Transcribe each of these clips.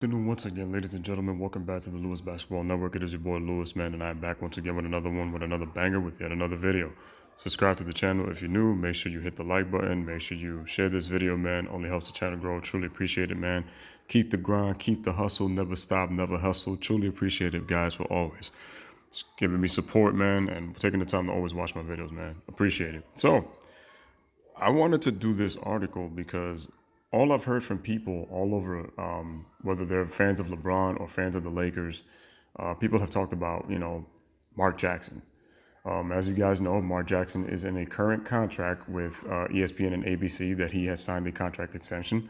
Afternoon once again, ladies and gentlemen. Welcome back to the Lewis Basketball Network. It is your boy Lewis, man, and I'm back once again with another one, with another banger, with yet another video. Subscribe to the channel if you're new. Make sure you hit the like button. Make sure you share this video, man. Only helps the channel grow. Truly appreciate it, man. Keep the grind, keep the hustle, never stop, never hustle. Truly appreciate it, guys, for always giving me support, man, and taking the time to always watch my videos, man. Appreciate it. So, I wanted to do this article because all I've heard from people all over, whether they're fans of LeBron or fans of the Lakers, people have talked about, Mark Jackson. As you guys know, Mark Jackson is in a current contract with ESPN and ABC that he has signed a contract extension.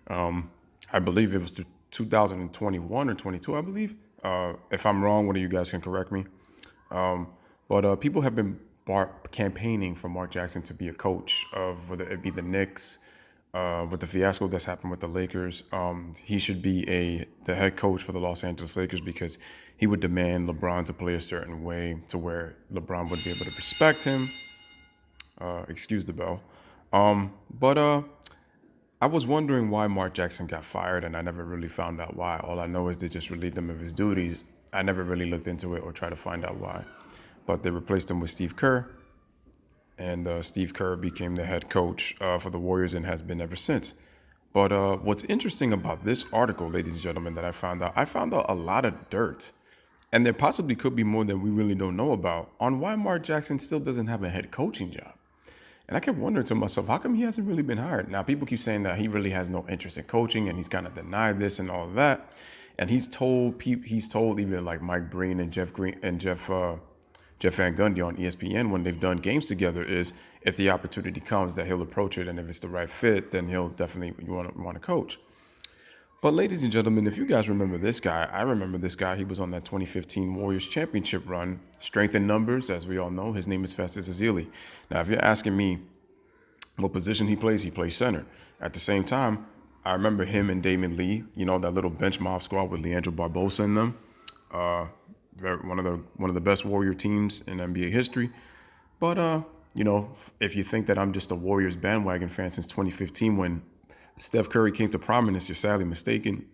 I believe it was to 2021 or 22, I believe. If I'm wrong, one of you guys can correct me. But people have been campaigning for Mark Jackson to be a coach of whether it be the Knicks, with the fiasco that's happened with the Lakers. He should be the head coach for the Los Angeles Lakers because he would demand LeBron to play a certain way to where LeBron would be able to respect him. Excuse the bell. But I was wondering why Mark Jackson got fired, and I never really found out why. All I know is they just relieved him of his duties. I never really looked into it or tried to find out why. But they replaced him with Steve Kerr, and Steve Kerr became the head coach for the Warriors and has been ever since. But what's interesting about this article, ladies and gentlemen, that I found out a lot of dirt, and there possibly could be more that we really don't know about on why Mark Jackson still doesn't have a head coaching job. And I kept wondering to myself, how come he hasn't really been hired? Now, people keep saying that he really has no interest in coaching, and he's kind of denied this and all of that. And he's told even like Mike Breen and Jeff Van Gundy on ESPN when they've done games together is if the opportunity comes that he'll approach it, and if it's the right fit, then he'll definitely want to coach. But ladies and gentlemen, if you guys remember this guy, I remember this guy. He was on that 2015 Warriors championship run. Strength in numbers, as we all know. His name is Festus Ezeli. Now, if you're asking me what position he plays center. At the same time, I remember him and Damon Lee, that little bench mob squad with Leandro Barbosa in them. They're one of the best Warrior teams in NBA history. But if you think that I'm just a Warriors bandwagon fan since 2015 when Steph Curry came to prominence, you're sadly mistaken.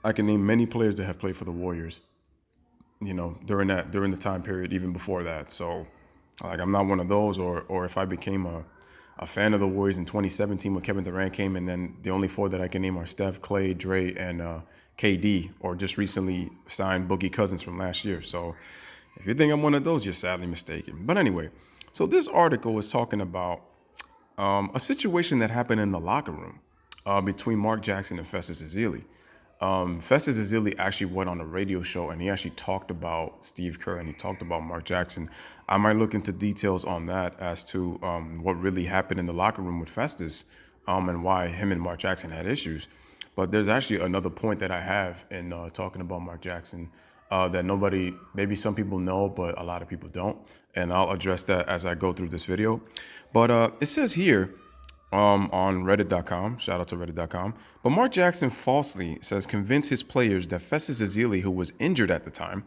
I can name many players that have played for the Warriors, during the time period, even before that. So, like, I'm not one of those. Or if I became a fan of the Warriors in 2017 when Kevin Durant came, and then the only four that I can name are Steph, Clay, Dre, and KD, or just recently signed Boogie Cousins from last year. So if you think I'm one of those, you're sadly mistaken. But anyway, so this article is talking about a situation that happened in the locker room between Mark Jackson and Festus Ezeli. Festus Ezeli actually went on a radio show and he actually talked about Steve Kerr and he talked about Mark Jackson. I might look into details on that as to what really happened in the locker room with Festus and why him and Mark Jackson had issues. But there's actually another point that I have in talking about Mark Jackson that maybe some people know, but a lot of people don't. And I'll address that as I go through this video. But it says here, on reddit.com, shout out to reddit.com, but Mark Jackson falsely says convinced his players that Festus Ezeli, who was injured at the time,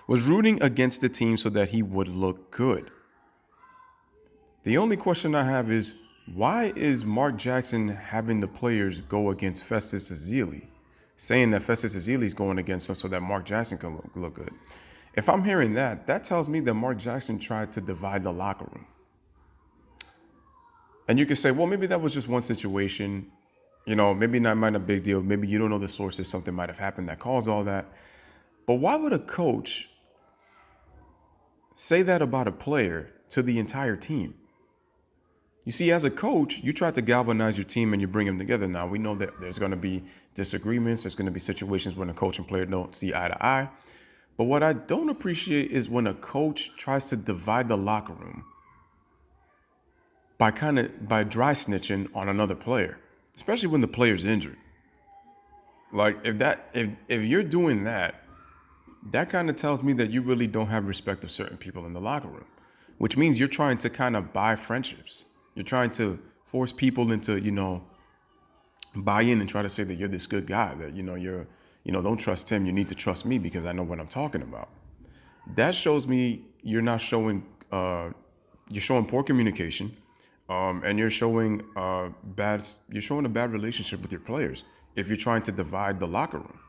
was rooting against the team so that he would look good. The only question I have is, why is Mark Jackson having the players go against Festus Ezeli, saying that Festus Ezeli is going against him so that Mark Jackson can look good? If I'm hearing that, that tells me that Mark Jackson tried to divide the locker room. And you can say, well, maybe that was just one situation. Maybe not a big deal. Maybe you don't know the sources. Something might have happened that caused all that. But why would a coach say that about a player to the entire team? You see, as a coach, you try to galvanize your team and you bring them together. Now, we know that there's going to be disagreements. There's going to be situations when a coach and player don't see eye to eye. But what I don't appreciate is when a coach tries to divide the locker room by dry snitching on another player, especially when the player's injured. Like if you're doing that, that kind of tells me that you really don't have respect of certain people in the locker room, which means you're trying to kind of buy friendships. You're trying to force people into, buy in and try to say that you're this good guy, that, don't trust him. You need to trust me because I know what I'm talking about. That shows me you're showing poor communication. And you're showing a bad relationship with your players if you're trying to divide the locker room.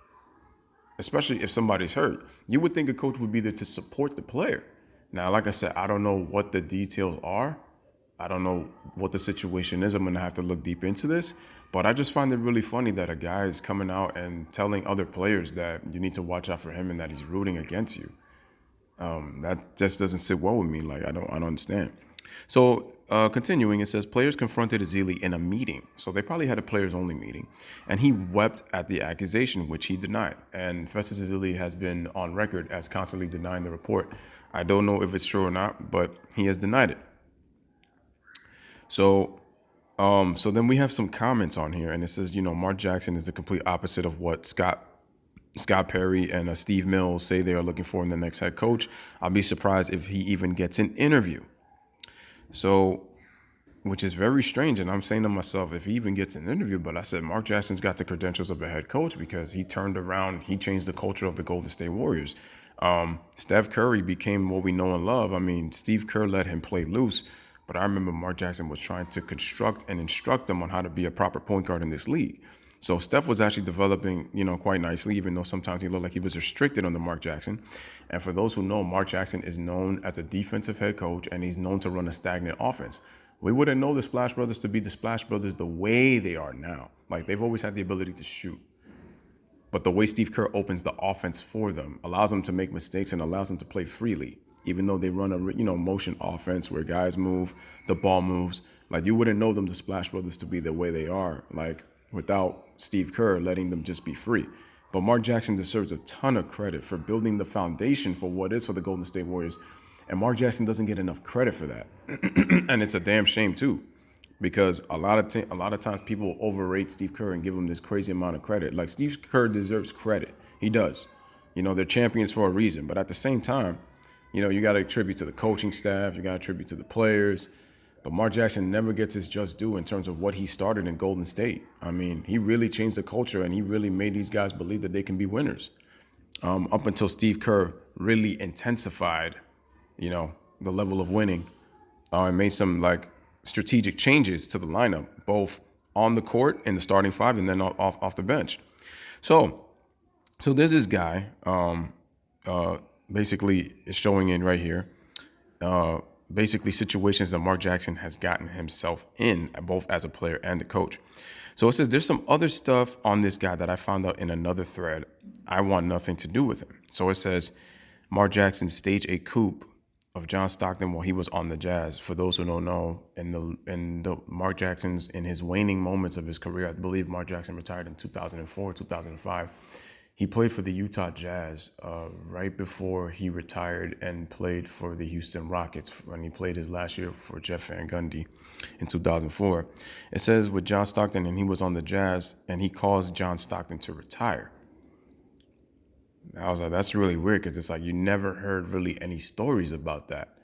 especially if somebody's hurt. You would think a coach would be there to support the player. Now, like I said, I don't know what the details are. I don't know what the situation is. I'm going to have to look deep into this. But I just find it really funny that a guy is coming out and telling other players that you need to watch out for him and that he's rooting against you. That just doesn't sit well with me. Like, I don't understand. So continuing, it says players confronted Ezeli in a meeting. So they probably had a players only meeting, and he wept at the accusation, which he denied. And Festus Ezeli has been on record as constantly denying the report. I don't know if it's true or not, but he has denied it. So so then we have some comments on here, and it says, Mark Jackson is the complete opposite of what Scott Perry and Steve Mills say they are looking for in the next head coach. I'll be surprised if he even gets an interview. So, which is very strange. And I'm saying to myself, if he even gets an interview, but I said, Mark Jackson's got the credentials of a head coach because he turned around, he changed the culture of the Golden State Warriors. Steph Curry became what we know and love. I mean, Steve Kerr let him play loose, but I remember Mark Jackson was trying to construct and instruct him on how to be a proper point guard in this league. So Steph was actually developing, quite nicely, even though sometimes he looked like he was restricted under Mark Jackson. And for those who know, Mark Jackson is known as a defensive head coach, and he's known to run a stagnant offense. We wouldn't know the Splash Brothers to be the Splash Brothers the way they are now. Like, they've always had the ability to shoot. But the way Steve Kerr opens the offense for them allows them to make mistakes and allows them to play freely, even though they run a motion offense where guys move, the ball moves. Like, you wouldn't know them, the Splash Brothers, to be the way they are, like, without Steve Kerr letting them just be free. But Mark Jackson deserves a ton of credit for building the foundation for what is for the Golden State Warriors. And Mark Jackson doesn't get enough credit for that. And it's a damn shame, too, because a lot of times people overrate Steve Kerr and give him this crazy amount of credit. Like, Steve Kerr deserves credit. He does. They're champions for a reason. But at the same time, you got to attribute to the coaching staff. You got to attribute to the players. But Mark Jackson never gets his just due in terms of what he started in Golden State. I mean, he really changed the culture, and he really made these guys believe that they can be winners. Up until Steve Kerr really intensified, the level of winning, and made some strategic changes to the lineup, both on the court in the starting five and then off the bench. So there's this guy, basically is showing in right here. Basically situations that Mark Jackson has gotten himself in, both as a player and a coach. So it says there's some other stuff on this guy that I found out in another thread. I want nothing to do with him. So it says Mark Jackson staged a coup of John Stockton while he was on the Jazz. For those who don't know, in the Mark Jackson's, in his waning moments of his career, I believe Mark Jackson retired in 2004, 2005. He played for the Utah Jazz right before he retired and played for the Houston Rockets when he played his last year for Jeff Van Gundy in 2004. It says with John Stockton, and he was on the Jazz, and he caused John Stockton to retire. I was like, that's really weird, because it's like you never heard really any stories about that.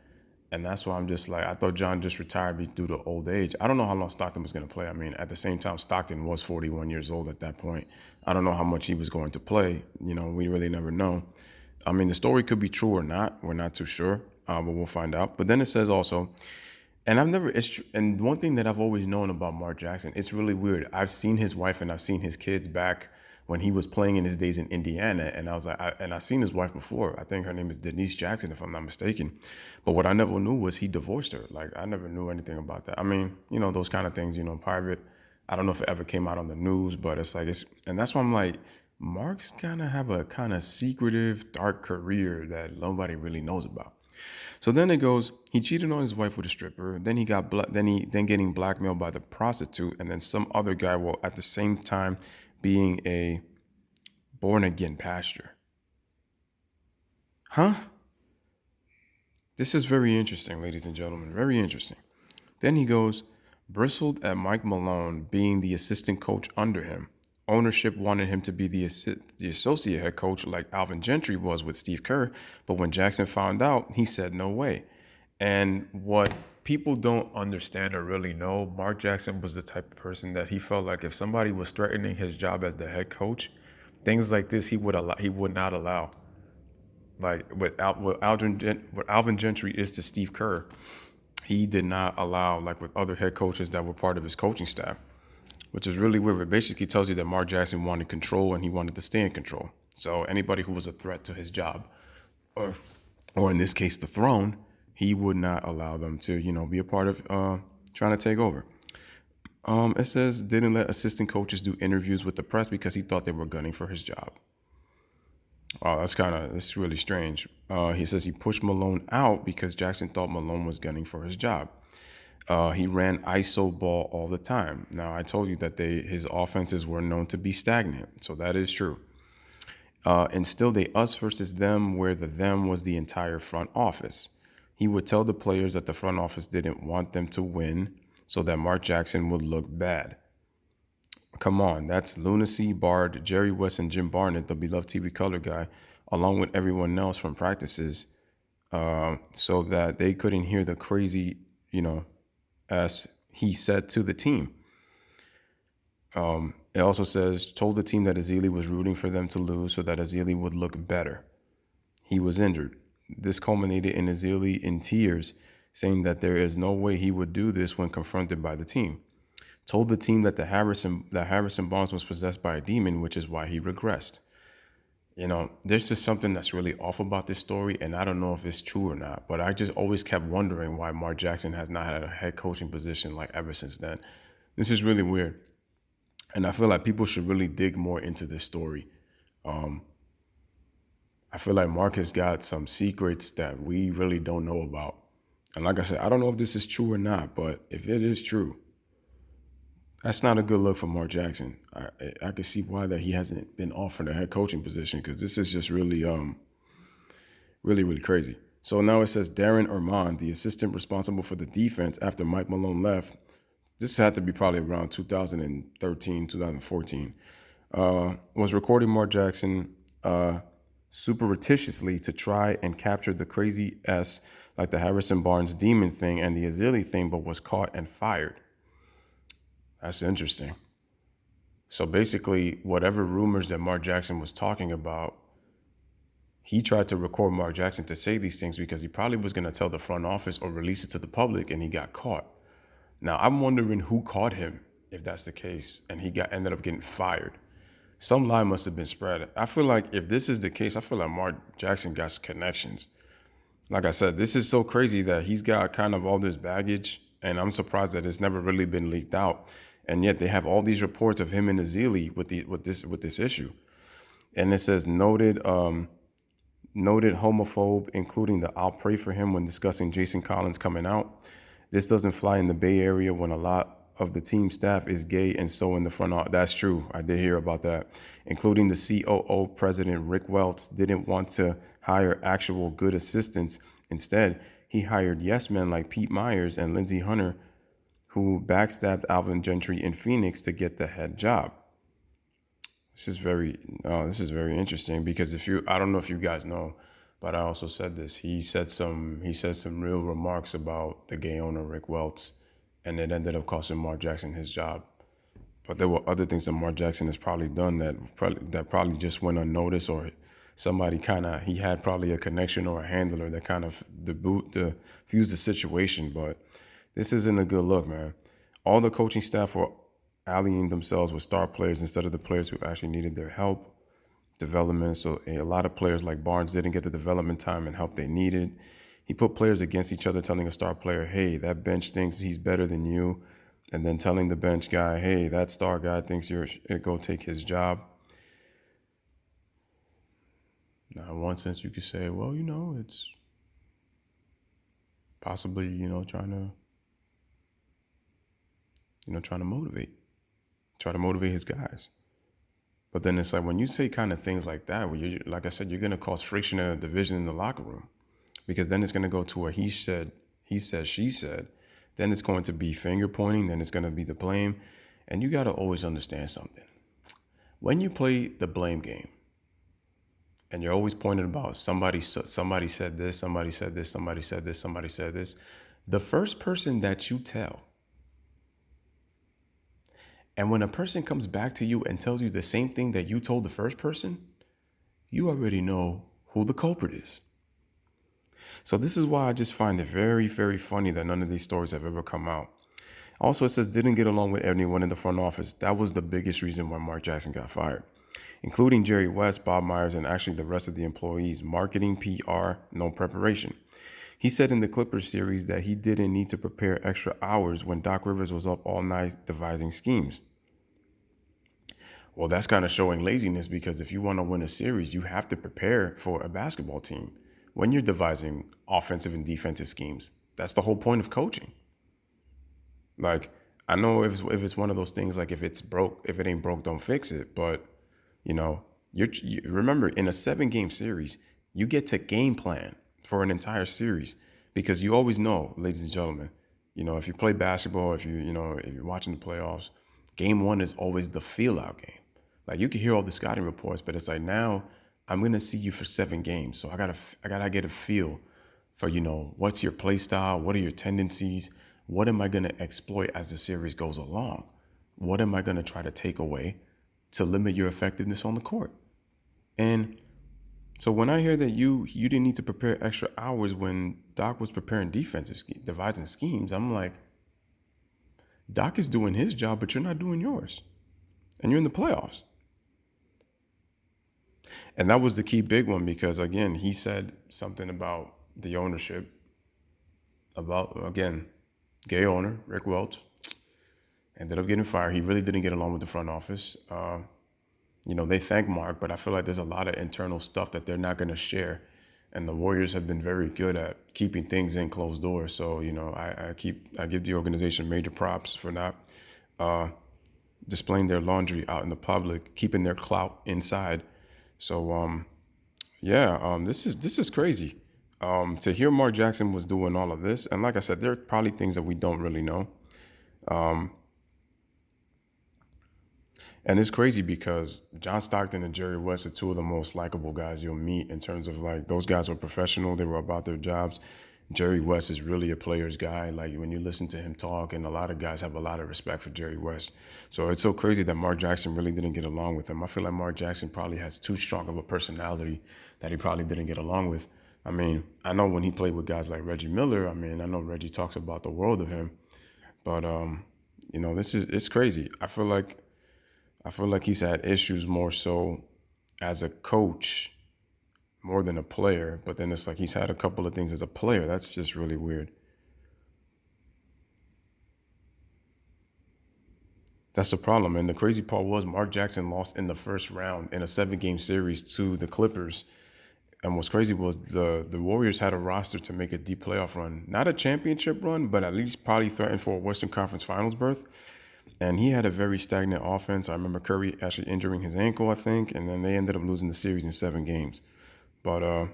And that's why I'm just like, I thought John just retired due to old age. I don't know how long Stockton was going to play. I mean, at the same time, Stockton was 41 years old at that point. I don't know how much he was going to play. We really never know. I mean, the story could be true or not. We're not too sure, but we'll find out. But then it says also, and and one thing that I've always known about Mark Jackson, it's really weird. I've seen his wife and I've seen his kids back when he was playing in his days in Indiana. And I was like, I've seen his wife before. I think her name is Denise Jackson, if I'm not mistaken. But what I never knew was he divorced her. Like, I never knew anything about that. I mean, those kind of things, private. I don't know if it ever came out on the news, but and that's why I'm like, Mark's kind of have a kind of secretive, dark career that nobody really knows about. So then it goes, he cheated on his wife with a stripper. Then he got, then getting blackmailed by the prostitute, and then some other guy, while at the same time being a born-again pastor. Huh? This is very interesting, ladies and gentlemen. Very interesting. Then he goes, bristled at Mike Malone being the assistant coach under him. Ownership wanted him to be the associate head coach like Alvin Gentry was with Steve Kerr. But when Jackson found out, he said no way. And what people don't understand or really know, Mark Jackson was the type of person that he felt like if somebody was threatening his job as the head coach, things like this he would not allow. Like what Alvin Gentry is to Steve Kerr, he did not allow, like with other head coaches that were part of his coaching staff, which is really weird. It basically tells you that Mark Jackson wanted control and he wanted to stay in control. So anybody who was a threat to his job, or or in this case the throne, he would not allow them to, be a part of trying to take over. It says didn't let assistant coaches do interviews with the press because he thought they were gunning for his job. Oh, that's really strange. He says he pushed Malone out because Jackson thought Malone was gunning for his job. He ran ISO ball all the time. Now, I told you that his offenses were known to be stagnant, so that is true. And still, they us versus them, where the them was the entire front office. He would tell the players that the front office didn't want them to win so that Mark Jackson would look bad. Come on, that's lunacy. Bard, Jerry West, and Jim Barnett, the beloved TV color guy, along with everyone else from practices, so that they couldn't hear the crazy, as he said to the team. It also says, told the team that Ezeli was rooting for them to lose so that Ezeli would look better. He was injured. This culminated in Ezeli in tears, saying that there is no way he would do this when confronted by the team. Told the team that Harrison Barnes was possessed by a demon, which is why he regressed. There's just something that's really off about this story, and I don't know if it's true or not, but I just always kept wondering why Mark Jackson has not had a head coaching position like ever since then. This is really weird. And I feel like people should really dig more into this story. I feel like Mark has got some secrets that we really don't know about. And like I said, I don't know if this is true or not, but if it is true, that's not a good look for Mark Jackson. I can see why that he hasn't been offered a head coaching position, because this is just really, really, really crazy. So now it says Darren Erman, the assistant responsible for the defense after Mike Malone left. This had to be probably around 2013, 2014. Was recording Mark Jackson surreptitiously to try and capture the crazy S like the Harrison Barnes demon thing and the Ezeli thing, but was caught and fired. That's interesting. So basically, whatever rumors that Mark Jackson was talking about, he tried to record Mark Jackson to say these things because he probably was going to tell the front office or release it to the public, and he got caught. Now, I'm wondering who caught him, if that's the case, and he ended up getting fired. Some lie must have been spread. I feel like if this is the case, I feel like Mark Jackson got connections. Like I said, this is so crazy that he's got kind of all this baggage, and I'm surprised that it's never really been leaked out. And yet they have all these reports of him and Ezeli with this issue. And it says noted homophobe, including the I'll pray for him when discussing Jason Collins coming out. This doesn't fly in the Bay Area when a lot of the team staff is gay and so in the front office. That's true. I did hear about that. Including the COO president, Rick Welts, didn't want to hire actual good assistants. Instead, he hired yes men like Pete Myers and Lindsey Hunter, who backstabbed Alvin Gentry in Phoenix to get the head job. This is very interesting because I don't know if you guys know, but I also said this. He said some real remarks about the gay owner Rick Welts, and it ended up costing Mark Jackson his job. But there were other things that Mark Jackson has probably done that probably just went unnoticed, or somebody he had probably a connection or a handler that kind of diffused the situation. But this isn't a good look, man. All the coaching staff were allying themselves with star players instead of the players who actually needed their help, development. So a lot of players like Barnes didn't get the development time and help they needed. He put players against each other, telling a star player, hey, that bench thinks he's better than you. And then telling the bench guy, hey, that star guy thinks go take his job. Now, in one sense, you could say, well, it's possibly, trying to motivate his guys. But then it's like when you say kind of things like that, like I said, you're going to cause friction in a division in the locker room, because then it's going to go to a he said, she said. Then it's going to be finger pointing. Then it's going to be the blame. And you got to always understand something. When you play the blame game and you're always pointing about somebody said this, somebody said this, somebody said this, somebody said this, the first person that you tell, and when a person comes back to you and tells you the same thing that you told the first person, you already know who the culprit is. So this is why I just find it very, very funny that none of these stories have ever come out. Also, it says didn't get along with anyone in the front office. That was the biggest reason why Mark Jackson got fired. including Jerry West, Bob Myers, and actually the rest of the employees. Marketing, PR, no preparation. He said in the Clippers series that he didn't need to prepare extra hours when Doc Rivers was up all night devising schemes. Well, that's kind of showing laziness, because if you want to win a series, you have to prepare for a basketball team when you're devising offensive and defensive schemes. That's the whole point of coaching. Like, I know if it's one of those things, like if it ain't broke, don't fix it. But you remember, in a 7-game series, you get to game plan for an entire series, because you always know, ladies and gentlemen, if you play basketball, if you're watching the playoffs, game 1 is always the feel out game. Like, you can hear all the scouting reports, but it's like, now I'm gonna see you for 7 games, so I gotta get a feel for what's your play style, what are your tendencies, what am I gonna exploit as the series goes along, what am I gonna try to take away to limit your effectiveness on the court. And so when I hear that you didn't need to prepare extra hours when Doc was preparing devising schemes, I'm like, Doc is doing his job, but you're not doing yours, and you're in the playoffs. And that was the key big one, because again, he said something about the ownership, about, again, gay owner, Rick Welch, ended up getting fired. He really didn't get along with the front office. They thank Mark, but I feel like there's a lot of internal stuff that they're not going to share. And the Warriors have been very good at keeping things in closed doors. So, I give the organization major props for not displaying their laundry out in the public, keeping their clout inside. So, this is crazy. To hear Mark Jackson was doing all of this, and like I said, there are probably things that we don't really know. And it's crazy because John Stockton and Jerry West are two of the most likable guys you'll meet, in terms of, like, those guys were professional. They were about their jobs. Jerry West is really a player's guy. Like, when you listen to him talk, and a lot of guys have a lot of respect for Jerry West. So it's so crazy that Mark Jackson really didn't get along with him. I feel like Mark Jackson probably has too strong of a personality that he probably didn't get along with. I mean, I know when he played with guys like Reggie Miller, I know Reggie talks about the world of him. But, it's crazy. I feel like he's had issues more so as a coach more than a player, but then it's like he's had a couple of things as a player. That's just really weird. That's the problem. And the crazy part was, Mark Jackson lost in the first round in a 7-game series to the Clippers. And what's crazy was the Warriors had a roster to make a deep playoff run. Not a championship run, but at least probably threaten for a Western Conference Finals berth. And he had a very stagnant offense. I remember Curry actually injuring his ankle, I think, and then they ended up losing the series in 7 games. But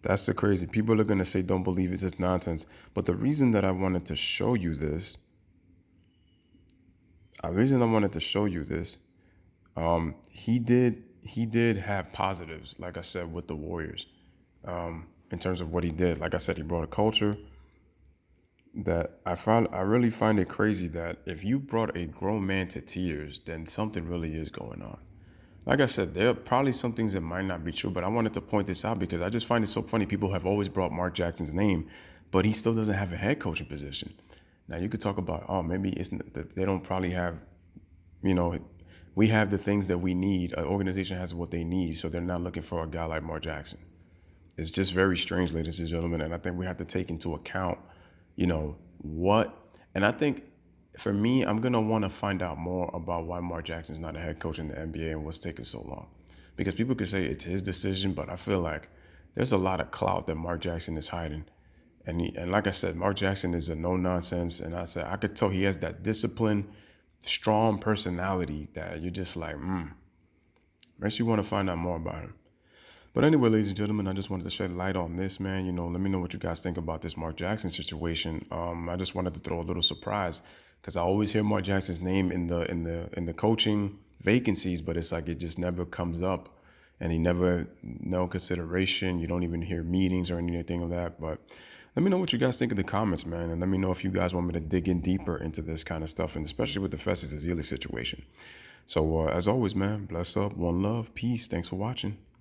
that's the crazy. People are going to say, don't believe it's just nonsense. But the reason that I wanted to show you this, he did have positives, like I said, with the Warriors, in terms of what he did. Like I said, he brought a culture that I really find it crazy that if you brought a grown man to tears, then something really is going on. Like I said, there are probably some things that might not be true, but I wanted to point this out because I just find it so funny. People have always brought Mark Jackson's name, but he still doesn't have a head coaching position. Now, you could talk about, maybe they don't probably have, we have the things that we need. An organization has what they need, so they're not looking for a guy like Mark Jackson. It's just very strange, ladies and gentlemen, and I think we have to take into account, what, and I think, for me, I'm going to want to find out more about why Mark Jackson's not a head coach in the NBA and what's taking so long. Because people could say it's his decision, but I feel like there's a lot of clout that Mark Jackson is hiding. And like I said, Mark Jackson is a no-nonsense. And I could tell he has that disciplined, strong personality that you're just like, makes you want to find out more about him. But anyway, ladies and gentlemen, I just wanted to shed light on this, man. Let me know what you guys think about this Mark Jackson situation. I just wanted to throw a little surprise, because I always hear Mark Jackson's name in the coaching vacancies, but it's like it just never comes up, and he never, no consideration. You don't even hear meetings or anything of that. But let me know what you guys think in the comments, man, and let me know if you guys want me to dig in deeper into this kind of stuff, and especially with the Festus Ezeli situation. So as always, man, bless up, one love, peace. Thanks for watching.